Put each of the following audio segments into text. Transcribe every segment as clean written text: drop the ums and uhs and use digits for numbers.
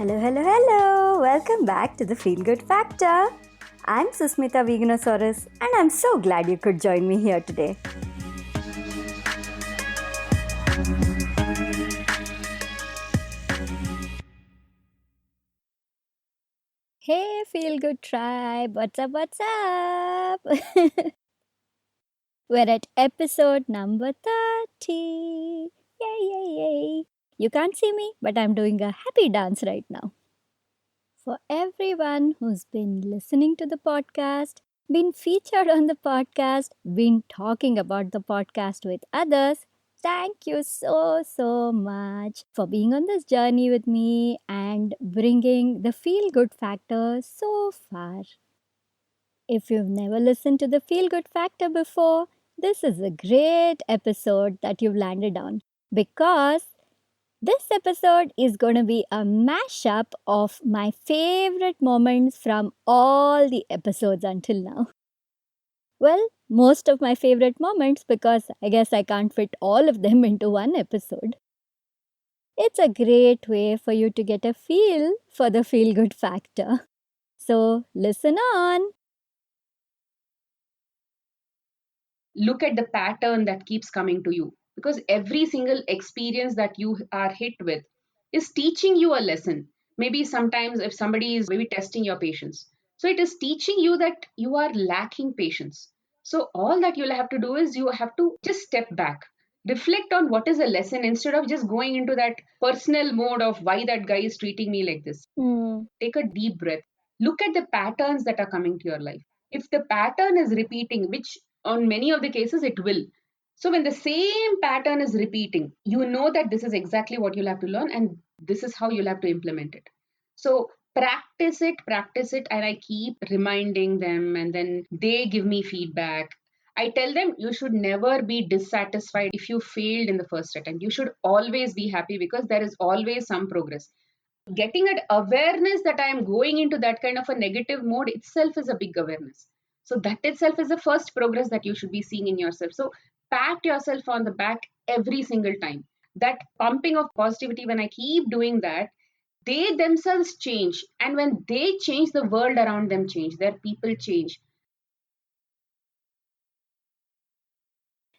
Hello, hello, hello! Welcome back to the Feel Good Factor. I'm Susmita Veganosaurus and I'm so glad you could join me here today. Hey, Feel Good Tribe! What's up? What's up? We're at episode number 30. Yay, yay, yay! You can't see me, but I'm doing a happy dance right now. For everyone who's been listening to the podcast, been featured on the podcast, been talking about the podcast with others, thank you so much for being on this journey with me and bringing the feel good factor so far. If you've never listened to the feel good factor before, this is a great episode that you've landed on because this episode is going to be a mashup of my favorite moments from all the episodes until now. Well, most of my favorite moments because I guess I can't fit all of them into one episode. It's a great way for you to get a feel for the feel good factor. So, listen on. Look at the pattern that keeps coming to you, because every single experience that you are hit with is teaching you a lesson. Maybe sometimes if somebody is maybe testing your patience, so it is teaching you that you are lacking patience. So all that you'll have to do is you have to just step back, reflect on what is a lesson instead of just going into that personal mode of why that guy is treating me like this. Take a deep breath, look at the patterns that are coming to your life. If the pattern is repeating, which on many of the cases it will, so when the same pattern is repeating, you know that this is exactly what you'll have to learn and this is how you'll have to implement it. So practice it, and I keep reminding them, and then they give me feedback. I tell them you should never be dissatisfied if you failed in the first attempt. You should always be happy because there is always some progress. Getting an awareness that I am going into that kind of a negative mode itself is a big awareness. So that itself is the first progress that you should be seeing in yourself. So pat yourself on the back every single time. That pumping of positivity, when I keep doing that, they themselves change. And when they change, the world around them change. Their people change.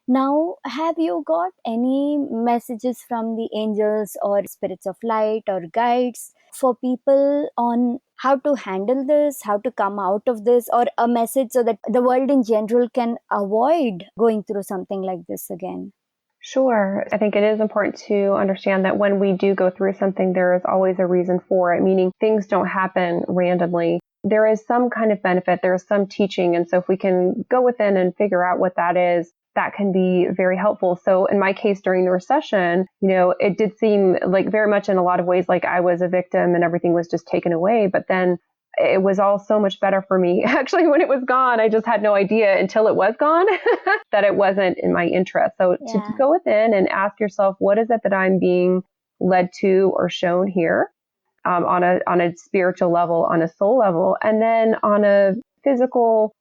Now, have you got any messages from the angels or spirits of light or guides for people on how to handle this, how to come out of this, or a message so that the world in general can avoid going through something like this again? Sure. I think it is important to understand that when we do go through something, there is always a reason for it, meaning things don't happen randomly. There is some kind of benefit, there is some teaching. And so if we can go within and figure out what that is, that can be very helpful. So in my case, during the recession, it did seem like very much in a lot of ways like I was a victim and everything was just taken away. But then it was all so much better for me. Actually, when it was gone, I just had no idea until it was gone that it wasn't in my interest. So to go within and ask yourself, what is it that I'm being led to or shown here, on a spiritual level, on a soul level, and then on a physical,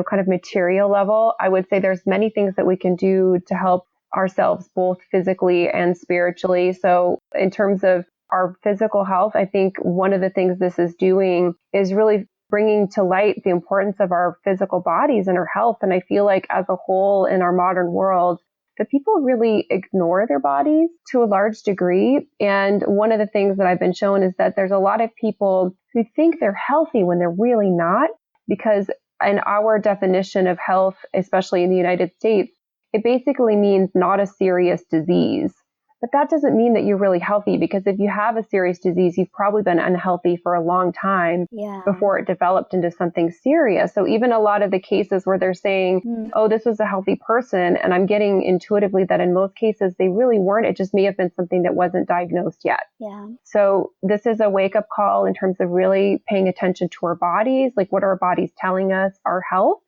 kind of material level. I would say there's many things that we can do to help ourselves both physically and spiritually. So in terms of our physical health, I think one of the things this is doing is really bringing to light the importance of our physical bodies and our health. And I feel like as a whole in our modern world, the people really ignore their bodies to a large degree. And one of the things that I've been shown is that there's a lot of people who think they're healthy when they're really not, because in our definition of health, especially in the United States, it basically means not a serious disease. But that doesn't mean that you're really healthy, because if you have a serious disease, you've probably been unhealthy for a long time before it developed into something serious. So even a lot of the cases where they're saying, oh, this was a healthy person, and I'm getting intuitively that in most cases they really weren't. It just may have been something that wasn't diagnosed yet. So this is a wake-up call in terms of really paying attention to our bodies. Like, what are our bodies telling us? Our health.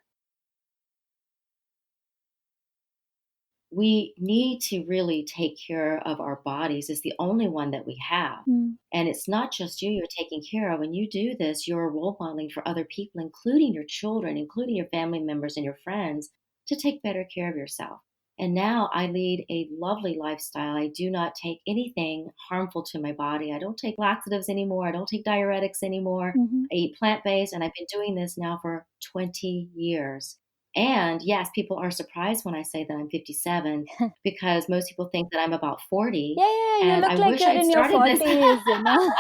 We need to really take care of our bodies. It's the only one that we have. And it's not just you're taking care of. When you do this, you're role modeling for other people, including your children, including your family members and your friends, to take better care of yourself. And now I lead a lovely lifestyle. I do not take anything harmful to my body. I don't take laxatives anymore. I don't take diuretics anymore. Mm-hmm. I eat plant based, and I've been doing this now for 20 years. And yes, people are surprised when I say that I'm 57 because most people think that I'm about 40. Yeah, you And I look like wish you're I'd in your started this. 40s,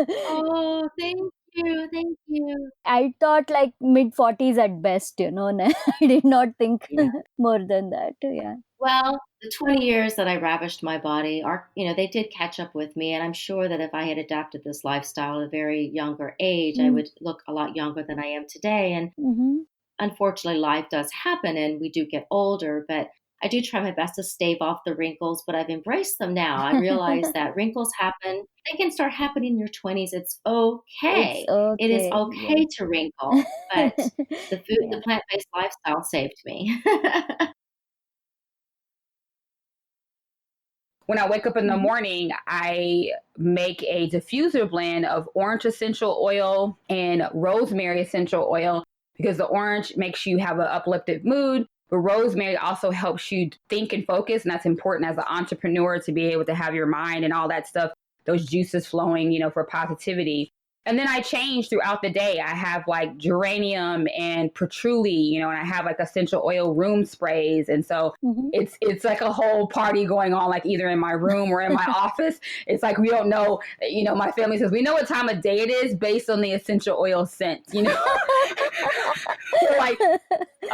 Oh, thank you. Thank you. I thought like mid 40s at best, I did not think Yeah. more than that. Yeah. Well, the 20 years that I ravished my body are, they did catch up with me. And I'm sure that if I had adapted this lifestyle at a very younger age, I would look a lot younger than I am today. And Mm-hmm. unfortunately, life does happen and we do get older, but I do try my best to stave off the wrinkles, but I've embraced them now. I realize that wrinkles happen. They can start happening in your 20s. It's It's okay. It is okay. okay to wrinkle, but the Yeah. plant-based lifestyle saved me. When I wake up in the Mm-hmm. morning, I make a diffuser blend of orange essential oil and rosemary essential oil because the orange makes you have an uplifted mood. But rosemary also helps you think and focus. And that's important as an entrepreneur to be able to have your mind and all that stuff, those juices flowing, for positivity. And then I change throughout the day. I have like geranium and patchouli, and I have like essential oil room sprays. And so Mm-hmm. it's like a whole party going on, like either in my room or in my office. It's like we don't know, my family says we know what time of day it is based on the essential oil scent. We're like,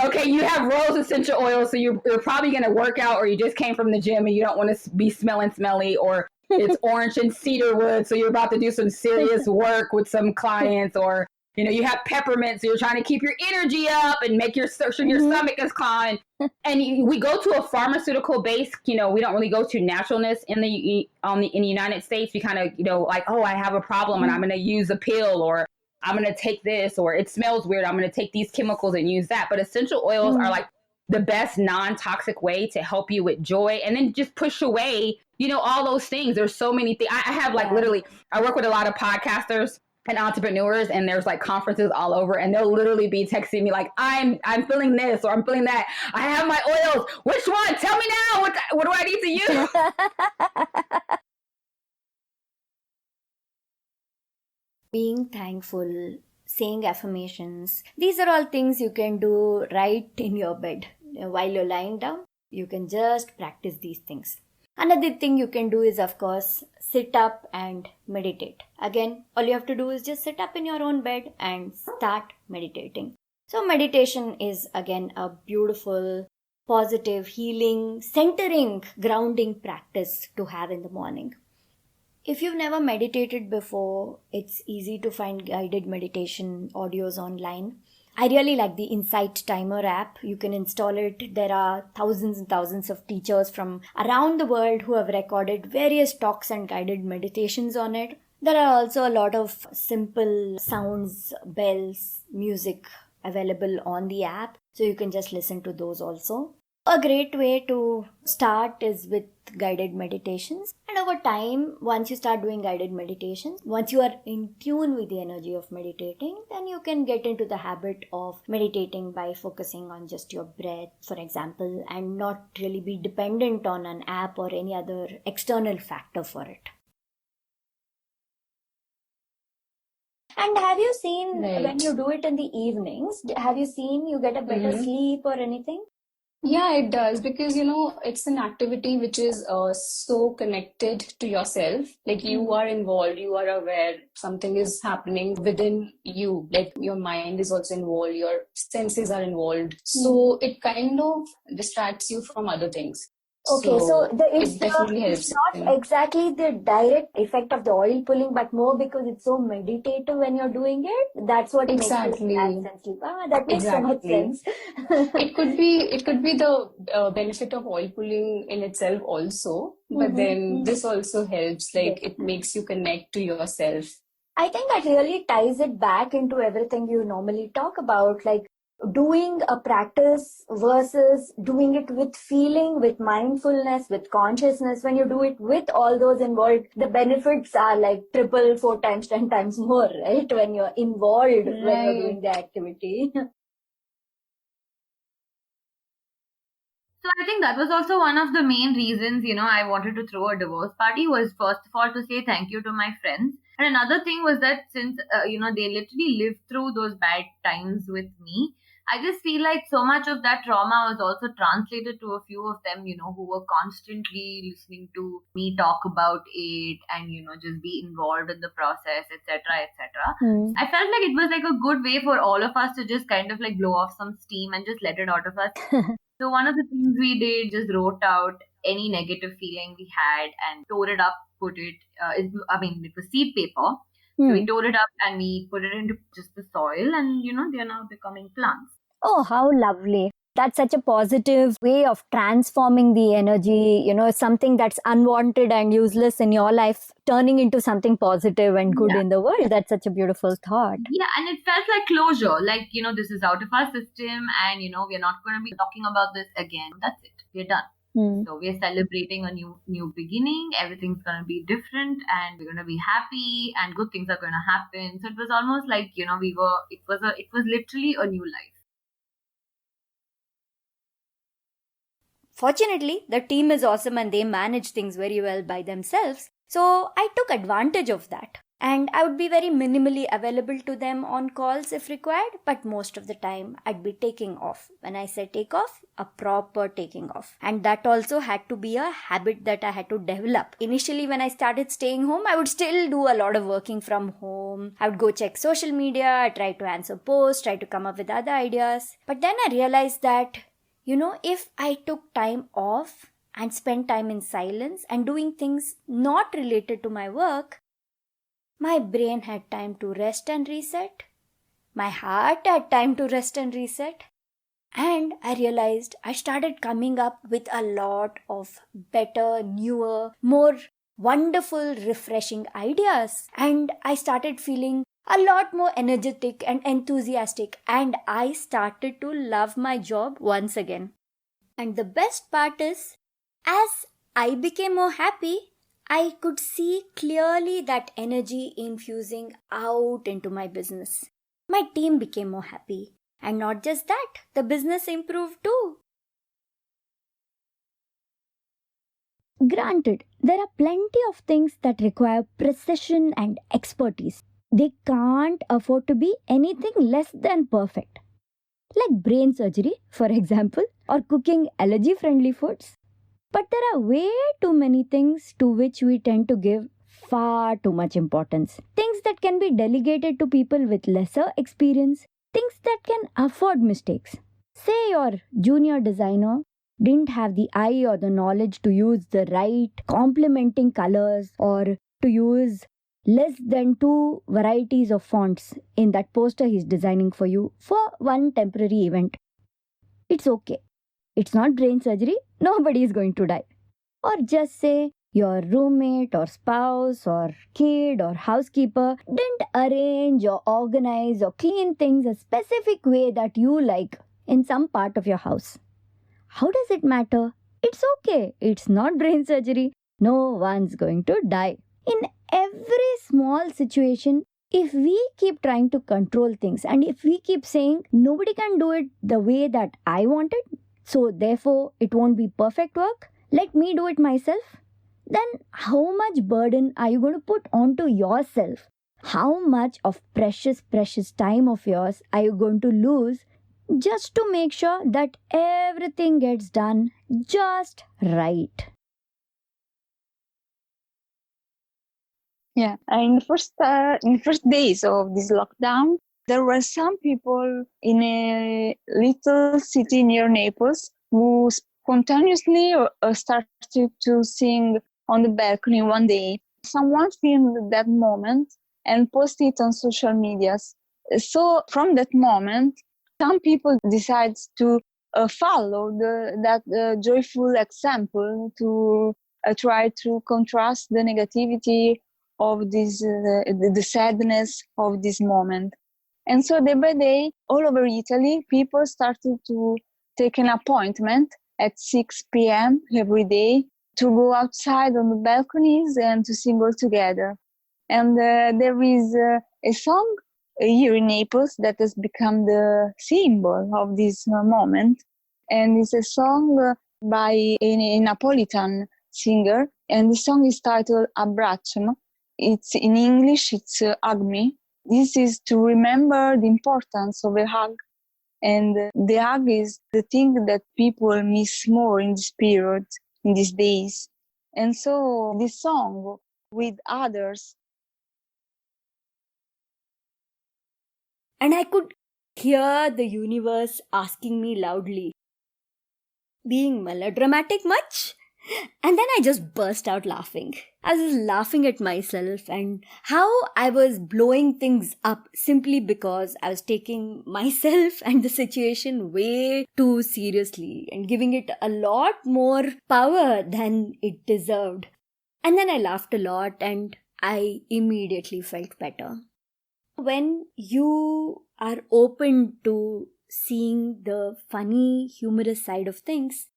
okay, you have rose essential oil, so you're probably going to work out, or you just came from the gym and you don't want to be smelling smelly, or it's orange and cedar wood, so you're about to do some serious work with some clients, or you have peppermint, so you're trying to keep your energy up and make your sure your Mm-hmm. stomach is calm. And we go to a pharmaceutical base. We don't really go to naturalness in the United States. We kind of like, oh, I have a problem and I'm going to use a pill, or I'm going to take this, or it smells weird, I'm going to take these chemicals and use that. But essential oils are like the best non-toxic way to help you with joy, and then just push away, all those things. There's so many things. I have like literally, I work with a lot of podcasters and entrepreneurs, and there's like conferences all over, and they'll literally be texting me like, I'm feeling this, or I'm feeling that. I have my oils. Which one? Tell me now. What do I need to use? Being thankful, saying affirmations, these are all things you can do right in your bed. While you're lying down, you can just practice these things. Another thing you can do is, of course, sit up and meditate. Again, all you have to do is just sit up in your own bed and start meditating. So meditation is again a beautiful, positive, healing, centering, grounding practice to have in the morning. If you've never meditated before, it's easy to find guided meditation audios online. I really like the Insight Timer app. You can install it. There are thousands and thousands of teachers from around the world who have recorded various talks and guided meditations on it. There are also a lot of simple sounds, bells, music available on the app, so you can just listen to those also. A great way to start is with guided meditations. And over time, once you start doing guided meditations, once you are in tune with the energy of meditating, then you can get into the habit of meditating by focusing on just your breath, for example, and not really be dependent on an app or any other external factor for it. And have you seen when you do it in the evenings, have you seen you get a better sleep or anything? Yeah, it does because it's an activity which is so connected to yourself. Like you are involved, you are aware something is happening within you. Like your mind is also involved, your senses are involved. So it kind of distracts you from other things. Okay, so it definitely helps. it's not exactly the direct effect of the oil pulling, but more because it's so meditative when you're doing it. That's what makes you relax and sleep. That makes so much sense. It could be the benefit of oil pulling in itself also, but then this also helps. Like it makes you connect to yourself. I think that really ties it back into everything you normally talk about, like doing a practice versus doing it with feeling, with mindfulness, with consciousness. When you do it with all those involved, the benefits are like triple, 4 times, 10 times more, right? When you're involved, when you're doing the activity. So I think that was also one of the main reasons, I wanted to throw a divorce party, was first of all to say thank you to my friends. And another thing was that since, they literally lived through those bad times with me, I just feel like so much of that trauma was also translated to a few of them, who were constantly listening to me talk about it and, just be involved in the process, etc., etc. I felt like it was like a good way for all of us to just kind of like blow off some steam and just let it out of us. So one of the things we did, just wrote out any negative feeling we had and tore it up, put it, it was seed paper. So we tore it up and we put it into just the soil and, they are now becoming plants. Oh, how lovely. That's such a positive way of transforming the energy, something that's unwanted and useless in your life, turning into something positive and good in the world. That's such a beautiful thought. Yeah, and it felt like closure. Like, this is out of our system and, we're not going to be talking about this again. That's it. We're done. So we're celebrating a new beginning. Everything's going to be different and we're going to be happy and good things are going to happen. So it was almost like, it was literally a new life. Fortunately, the team is awesome and they manage things very well by themselves. So I took advantage of that. And I would be very minimally available to them on calls if required, but most of the time I'd be taking off. When I say take off, a proper taking off. And that also had to be a habit that I had to develop. Initially, when I started staying home, I would still do a lot of working from home. I would go check social media, try to answer posts, try to come up with other ideas. But then I realized that if I took time off and spent time in silence and doing things not related to my work, my brain had time to rest and reset. My heart had time to rest and reset. And I realized I started coming up with a lot of better, newer, more wonderful, refreshing ideas. And I started feeling a lot more energetic and enthusiastic, and I started to love my job once again. And the best part is, as I became more happy, I could see clearly that energy infusing out into my business. My team became more happy. And not just that, the business improved too. Granted, there are plenty of things that require precision and expertise. They can't afford to be anything less than perfect. Like brain surgery, for example, or cooking allergy-friendly foods. But there are way too many things to which we tend to give far too much importance. Things that can be delegated to people with lesser experience. Things that can afford mistakes. Say your junior designer didn't have the eye or the knowledge to use the right complementing colors or to use less than 2 varieties of fonts in that poster he's designing for you for one temporary event. It's okay. It's not brain surgery. Nobody is going to die. Or just say your roommate or spouse or kid or housekeeper didn't arrange or organize or clean things a specific way that you like in some part of your house. How does it matter? It's okay. It's not brain surgery. No one's going to die. In every small situation, if we keep trying to control things and if we keep saying nobody can do it the way that I want it, so therefore it won't be perfect work, let me do it myself, then how much burden are you going to put onto yourself? How much of precious time of yours are you going to lose just to make sure that everything gets done just right? Yeah, in the first days of this lockdown, there were some people in a little city near Naples who spontaneously started to sing on the balcony one day. Someone filmed that moment and posted it on social medias. So from that moment, some people decide to follow that joyful example to try to contrast the negativity of this, the sadness of this moment. And so day by day, all over Italy, people started to take an appointment at 6 p.m. every day to go outside on the balconies and to sing all together. And there is a song here in Naples that has become the symbol of this moment. And it's a song by a Napolitan singer, and the song is titled Abbraccio. It's in English, it's Hug Me. This is to remember the importance of a hug, and the hug is the thing that people miss more in this period, in these days. And so this song with others. And I could hear the universe asking me loudly, being melodramatic much? And then I just burst out laughing. I was laughing at myself and how I was blowing things up simply because I was taking myself and the situation way too seriously and giving it a lot more power than it deserved. And then I laughed a lot and I immediately felt better. When you are open to seeing the funny, humorous side of things,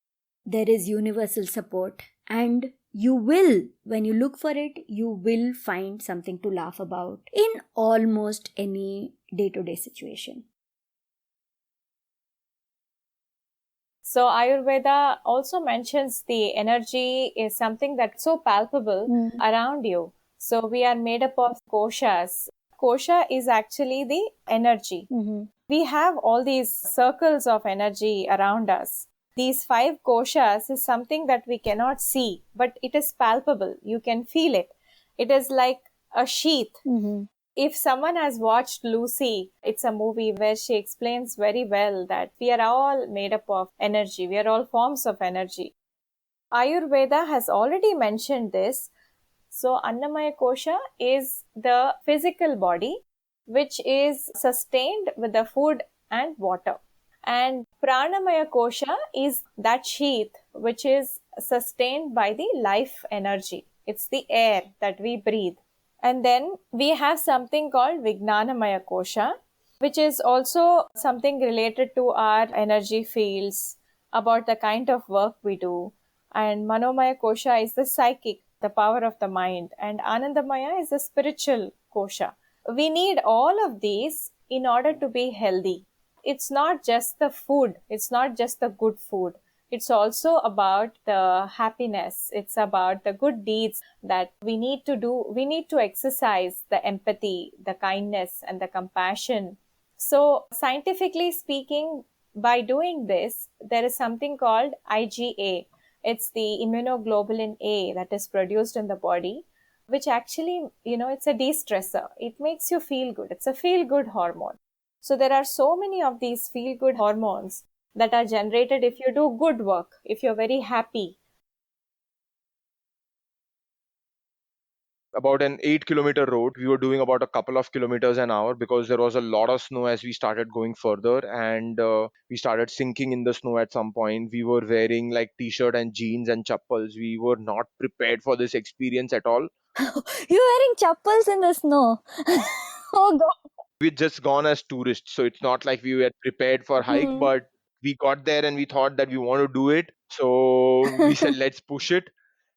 there is universal support, and you will, when you look for it, you will find something to laugh about in almost any day-to-day situation. So Ayurveda also mentions the energy is something that's so palpable around you. So we are made up of koshas. Kosha is actually the energy. We have all these circles of energy around us. These 5 koshas is something that we cannot see, but it is palpable. You can feel it. It is like a sheath. If someone has watched Lucy, it's a movie where she explains very well that we are all made up of energy. We are all forms of energy. Ayurveda has already mentioned this. So Annamaya Kosha is the physical body which is sustained with the food and water. And Pranamaya Kosha is that sheath which is sustained by the life energy. It's the air that we breathe. And then we have something called Vijnanamaya Kosha, which is also something related to our energy fields, about the kind of work we do. And Manomaya Kosha is the psychic, the power of the mind. And Anandamaya is the spiritual kosha. We need all of these in order to be healthy. It's not just the food. It's not just the good food. It's also about the happiness. It's about the good deeds that we need to do. We need to exercise the empathy, the kindness, and the compassion. So, scientifically speaking, by doing this, there is something called IgA. It's the immunoglobulin A that is produced in the body, which actually, it's a de-stressor. It makes you feel good. It's a feel-good hormone. So there are so many of these feel-good hormones that are generated if you do good work, if you're very happy. About an 8-kilometer road. We were doing about a couple of kilometers an hour because there was a lot of snow as we started going further, and we started sinking in the snow at some point. We were wearing like t-shirt and jeans and chappals. We were not prepared for this experience at all. You're wearing chappals in the snow. Oh god. We'd just gone as tourists, so it's not like we were prepared for hike, but we got there and we thought that we want to do it. So we said, let's push it.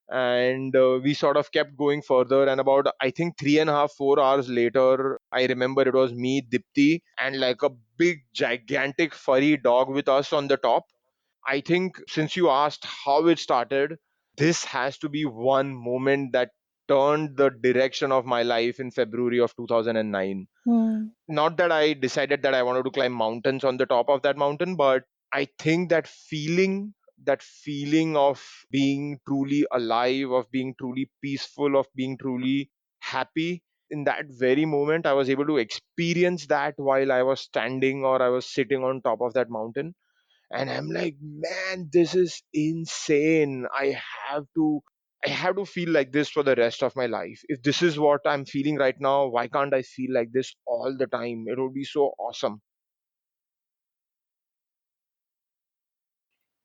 And we sort of kept going further, and about I think 3.5-4 hours later, I remember it was me, Dipti, and like a big gigantic furry dog with us on the top. I think since you asked how it started, this has to be one moment that turned the direction of my life in February of 2009. Not that I decided that I wanted to climb mountains on the top of that mountain, but I think that feeling of being truly alive, of being truly peaceful, of being truly happy, in that very moment, I was able to experience that while I was standing or I was sitting on top of that mountain. And I'm like, man, this is insane. I have to feel like this for the rest of my life. If this is what I'm feeling right now, why can't I feel like this all the time? It would be so awesome.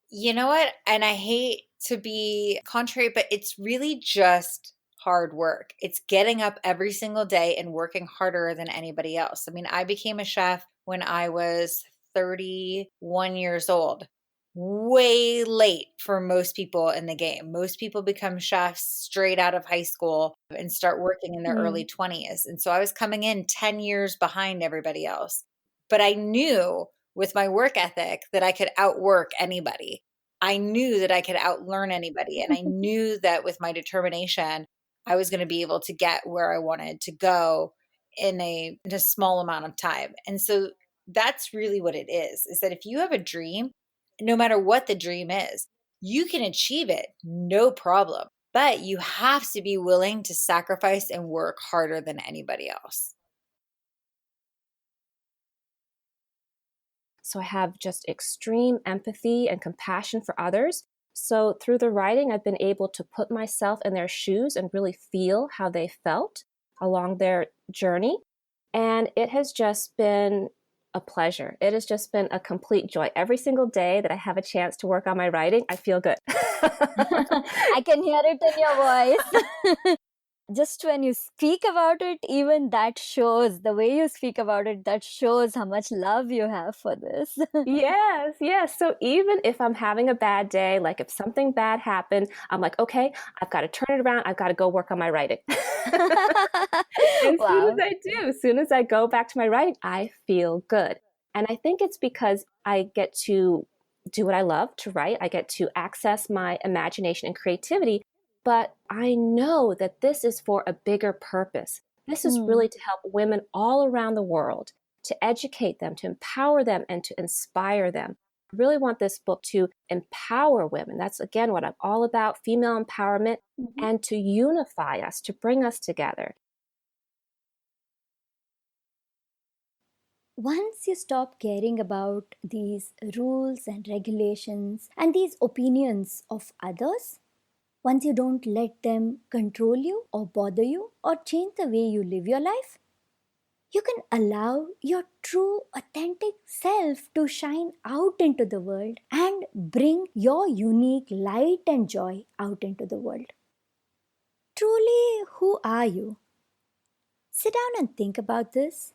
You know what? And I hate to be contrary, but it's really just hard work. It's getting up every single day and working harder than anybody else. I mean, I became a chef when I was 31 years old. Way late for most people in the game. Most people become chefs straight out of high school and start working in their early 20s. And so I was coming in 10 years behind everybody else. But I knew with my work ethic that I could outwork anybody. I knew that I could outlearn anybody. And I knew that with my determination, I was going to be able to get where I wanted to go in a small amount of time. And so that's really what it is that if you have a dream, no matter what the dream is, you can achieve it, no problem. But you have to be willing to sacrifice and work harder than anybody else. So I have just extreme empathy and compassion for others. So through the writing, I've been able to put myself in their shoes and really feel how they felt along their journey. And it has just been a pleasure. It has just been a complete joy. Every single day that I have a chance to work on my writing, I feel good. I can hear it in your voice. Just when you speak about it, even that shows, the way you speak about it, that shows how much love you have for this. Yes. So even if I'm having a bad day, like if something bad happened, I'm like, okay, I've got to turn it around. I've got to go work on my writing. And Wow. as soon as I go back to my writing, I feel good. And I think it's because I get to do what I love to write. I get to access my imagination and creativity, but I know that this is for a bigger purpose. This is really to help women all around the world, to educate them, to empower them, and to inspire them. I really want this book to empower women. That's, again, what I'm all about, female empowerment, and to unify us, to bring us together. Once you stop caring about these rules and regulations and these opinions of others, once you don't let them control you or bother you or change the way you live your life, you can allow your true, authentic self to shine out into the world and bring your unique light and joy out into the world. Truly, who are you? Sit down and think about this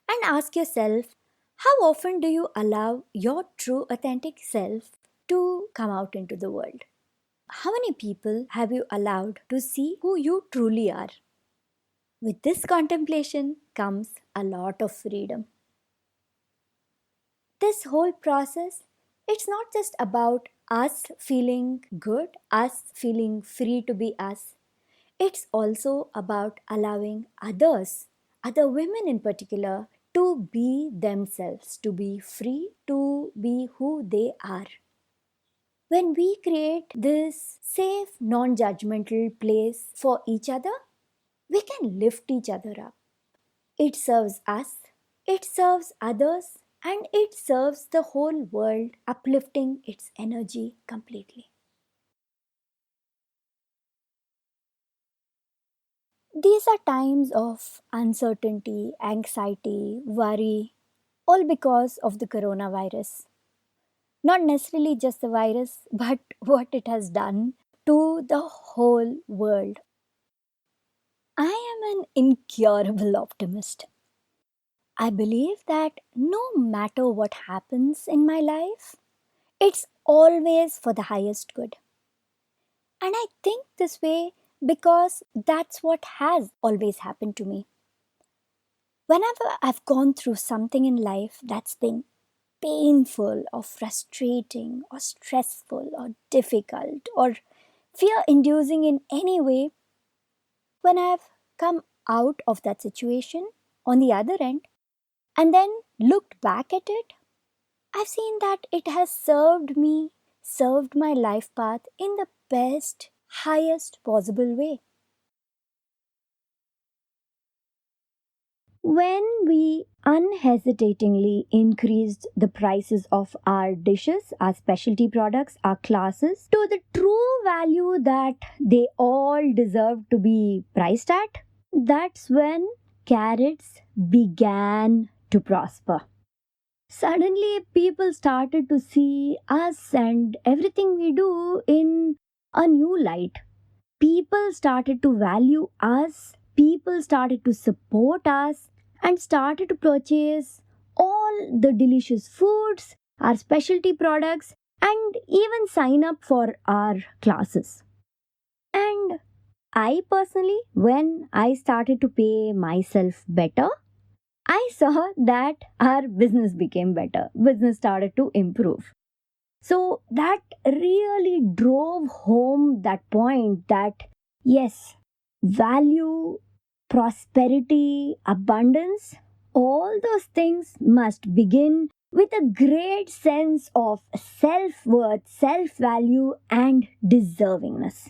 and ask yourself, how often do you allow your true, authentic self to come out into the world? How many people have you allowed to see who you truly are? With this contemplation comes a lot of freedom. This whole process, it's not just about us feeling good, us feeling free to be us. It's also about allowing others, other women in particular, to be themselves, to be free, to be who they are. When we create this safe, non judgmental place for each other, we can lift each other up. It serves us, it serves others, and it serves the whole world, uplifting its energy completely. These are times of uncertainty, anxiety, worry, all because of the coronavirus. Not necessarily just the virus, but what it has done to the whole world. I am an incurable optimist. I believe that no matter what happens in my life, it's always for the highest good. And I think this way because that's what has always happened to me. Whenever I've gone through something in life that's been painful or frustrating or stressful or difficult or fear inducing in any way, when I've come out of that situation on the other end and then looked back at it, I've seen that it has served me, served my life path in the best, highest possible way. When we unhesitatingly increased the prices of our dishes, our specialty products, our classes to the true value that they all deserve to be priced at, that's when carrots began to prosper. Suddenly, people started to see us and everything we do in a new light. People started to value us, people started to support us, and started to purchase all the delicious foods, our specialty products, and even sign up for our classes. And I personally, when I started to pay myself better, I saw that our business became better. Business started to improve. So that really drove home that point that yes, value, prosperity, abundance, all those things must begin with a great sense of self worth, self value, and deservingness.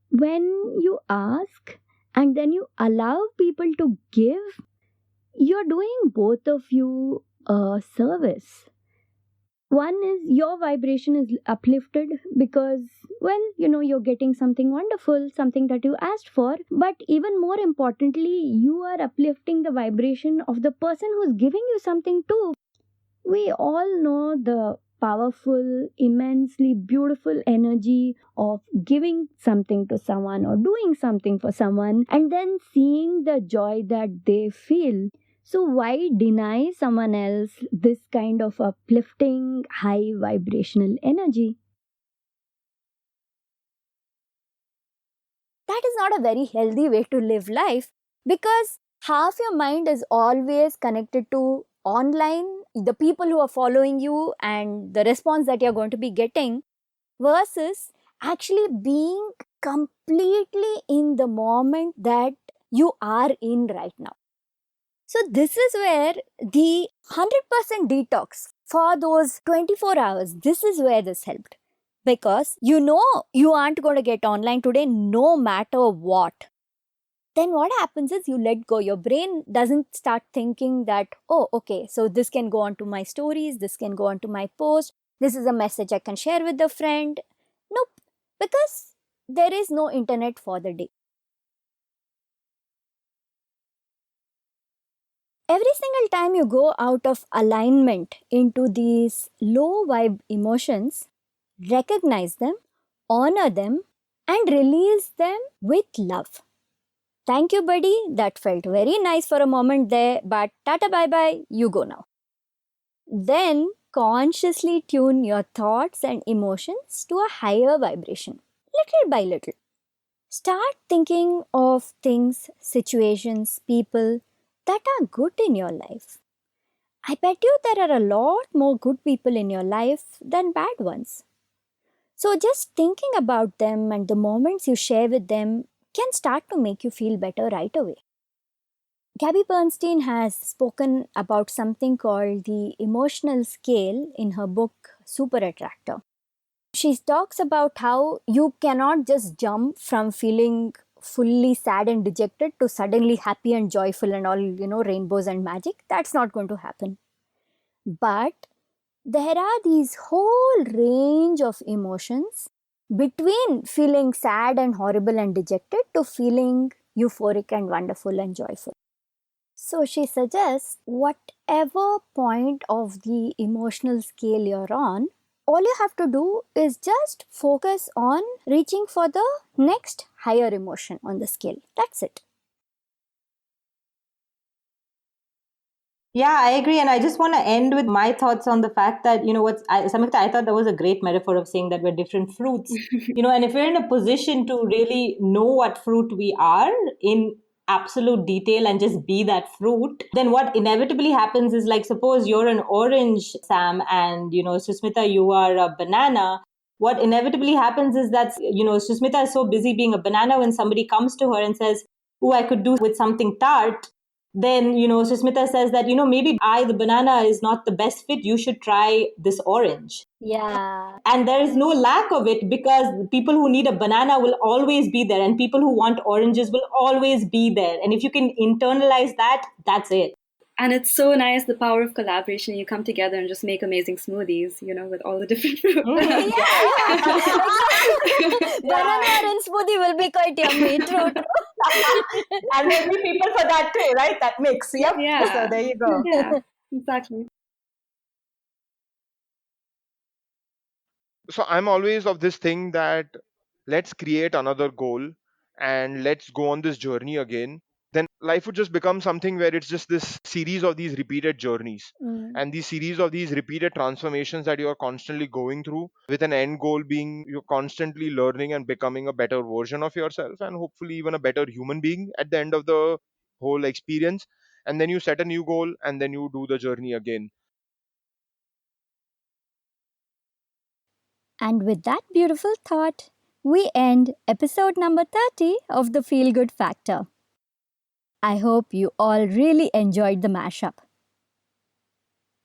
When you ask and then you allow people to give, you're doing both of you a service. One is your vibration is uplifted because, well, you're getting something wonderful, something that you asked for, but even more importantly, you are uplifting the vibration of the person who's giving you something too. We all know the powerful, immensely beautiful energy of giving something to someone or doing something for someone and then seeing the joy that they feel. So, why deny someone else this kind of uplifting, high vibrational energy? That is not a very healthy way to live life because half your mind is always connected to online, the people who are following you, and the response that you're going to be getting, versus actually being completely in the moment that you are in right now. So, this is where the 100% detox for those 24 hours, this is where this helped. Because you aren't going to get online today no matter what. Then what happens is you let go. Your brain doesn't start thinking that, oh, okay, so this can go on to my stories, this can go on to my post, this is a message I can share with a friend. Nope, because there is no internet for the day. Every single time you go out of alignment into these low vibe emotions, recognize them, honor them, and release them with love. Thank you, buddy. That felt very nice for a moment there, but tata bye bye, you go now. Then consciously tune your thoughts and emotions to a higher vibration, little by little. Start thinking of things, situations, people that are good in your life. I bet you there are a lot more good people in your life than bad ones. So, just thinking about them and the moments you share with them can start to make you feel better right away. Gabby Bernstein has spoken about something called the emotional scale in her book Super Attractor. She talks about how you cannot just jump from feeling fully sad and dejected to suddenly happy and joyful and all, rainbows and magic. That's not going to happen. But there are these whole range of emotions between feeling sad and horrible and dejected to feeling euphoric and wonderful and joyful. So she suggests whatever point of the emotional scale you're on, all you have to do is just focus on reaching for the next higher emotion on the scale. That's it. Yeah, I agree. And I just want to end with my thoughts on the fact that, Samyukta, I thought that was a great metaphor of saying that we're different fruits. And if we're in a position to really know what fruit we are in absolute detail and just be that fruit, then what inevitably happens is, like, suppose you're an orange, Sam, and, Susmita, you are a banana. What inevitably happens is that, Susmita is so busy being a banana when somebody comes to her and says, oh, I could do with something tart, then, Susmita says that, maybe the banana is not the best fit. You should try this orange. Yeah. And there is no lack of it because people who need a banana will always be there and people who want oranges will always be there. And if you can internalize that, that's it. And it's so nice, the power of collaboration. You come together and just make amazing smoothies, with all the different fruit. Banana orange smoothie will be quite yummy. True. And there'll be people for that too, right? That mix. Yep. Yeah. So there you go. Yeah, exactly. So I'm always of this thing that let's create another goal and let's go on this journey again. Then life would just become something where it's just this series of these repeated journeys and these series of these repeated transformations that you are constantly going through, with an end goal being you're constantly learning and becoming a better version of yourself and hopefully even a better human being at the end of the whole experience. and then you set a new goal, and then you do the journey again. And with that beautiful thought, we end episode number 30 of the Feel Good Factor. I hope you all really enjoyed the mashup.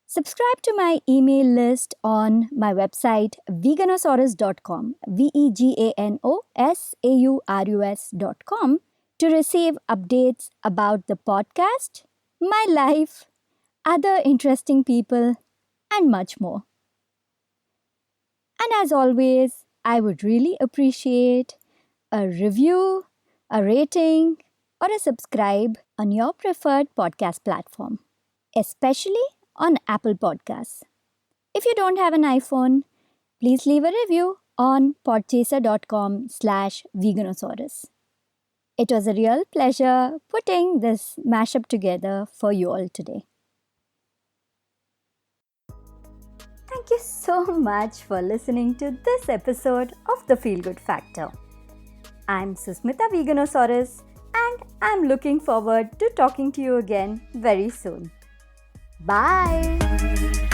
Subscribe to my email list on my website veganosaurus.com, veganosaurus.com, to receive updates about the podcast, my life, other interesting people, and much more. And as always, I would really appreciate a review, a rating, or a subscribe on your preferred podcast platform, especially on Apple Podcasts. If you don't have an iPhone, please leave a review on podchaser.com/veganosaurus. It was a real pleasure putting this mashup together for you all today. Thank you so much for listening to this episode of The Feel Good Factor. I'm Susmita Veganosaurus, and I'm looking forward to talking to you again very soon. Bye!